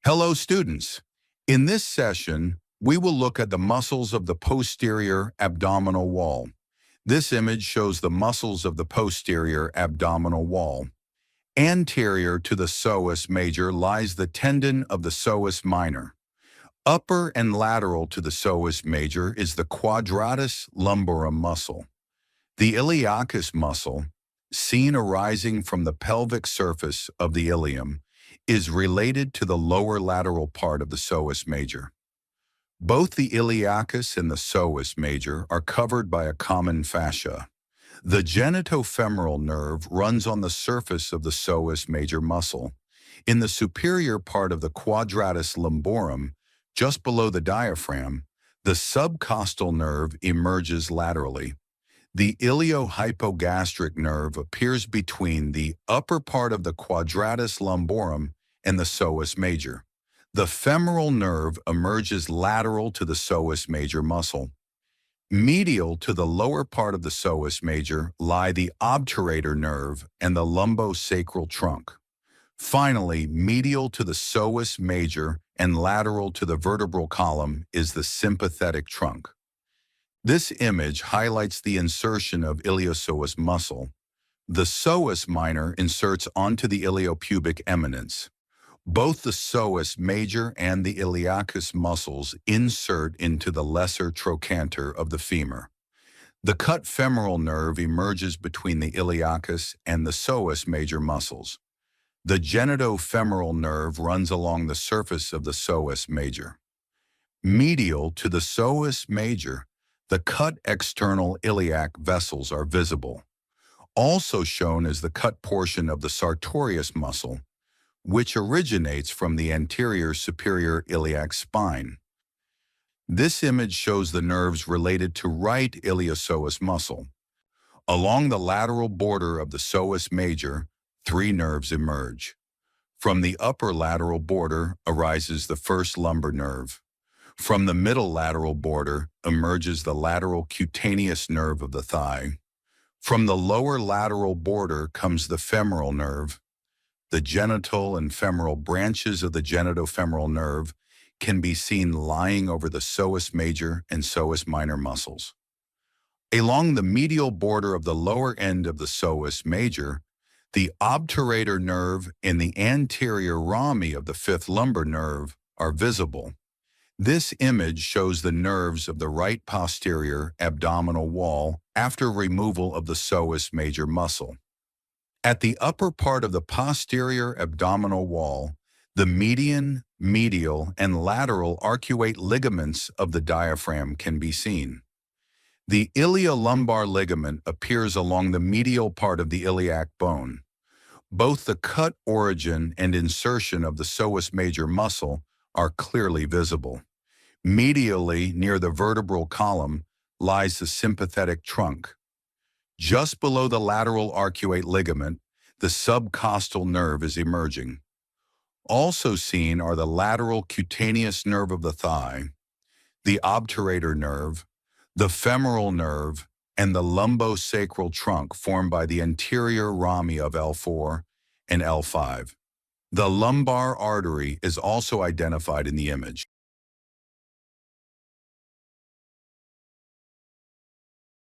Hello, students. In this session, we will look at the muscles of the posterior abdominal wall. This image shows the muscles of the posterior abdominal wall. Anterior to the psoas major lies the tendon of the psoas minor. Upper and lateral to the psoas major is the Quadratus Lumborum muscle. The Iliacus muscle, seen arising from the pelvic surface of the ilium, is related to the lower lateral part of the psoas major. Both the iliacus and the psoas major are covered by a common fascia. The genitofemoral nerve runs on the surface of the psoas major muscle. In the superior part of the Quadratus Lumborum, just below the diaphragm, the subcostal nerve emerges laterally. The iliohypogastric nerve appears between the upper part of the Quadratus Lumborum and the psoas major. The femoral nerve emerges lateral to the psoas major muscle. Medial to the lower part of the psoas major lie the obturator nerve and the lumbosacral trunk. Finally, medial to the psoas major and lateral to the vertebral column is the sympathetic trunk. This image highlights the insertion of iliopsoas muscle. The psoas minor inserts onto the iliopubic eminence. Both the psoas major and the iliacus muscles insert into the lesser trochanter of the femur. The cut femoral nerve emerges between the iliacus and the psoas major muscles. The genitofemoral nerve runs along the surface of the psoas major. Medial to the psoas major, the cut external iliac vessels are visible. Also shown is the cut portion of the sartorius muscle, which originates from the anterior superior iliac spine. This image shows the nerves related to right iliopsoas muscle. Along the lateral border of the psoas major, three nerves emerge. From the upper lateral border arises the first lumbar nerve. From the middle lateral border emerges the lateral cutaneous nerve of the thigh. From the lower lateral border comes the femoral nerve. The genital and femoral branches of the genitofemoral nerve can be seen lying over the psoas major and psoas minor muscles. Along the medial border of the lower end of the psoas major, the obturator nerve and the anterior rami of the fifth lumbar nerve are visible. This image shows the nerves of the right posterior abdominal wall after removal of the psoas major muscle. At the upper part of the posterior abdominal wall, the median, medial, and lateral arcuate ligaments of the diaphragm can be seen. The iliolumbar ligament appears along the medial part of the iliac bone. Both the cut origin and insertion of the psoas major muscle are clearly visible. Medially, near the vertebral column, lies the sympathetic trunk. Just below the lateral arcuate ligament, the subcostal nerve is emerging. Also seen are the lateral cutaneous nerve of the thigh, the obturator nerve, the femoral nerve, and the lumbosacral trunk formed by the anterior rami of L4 and L5. The lumbar artery is also identified in the image.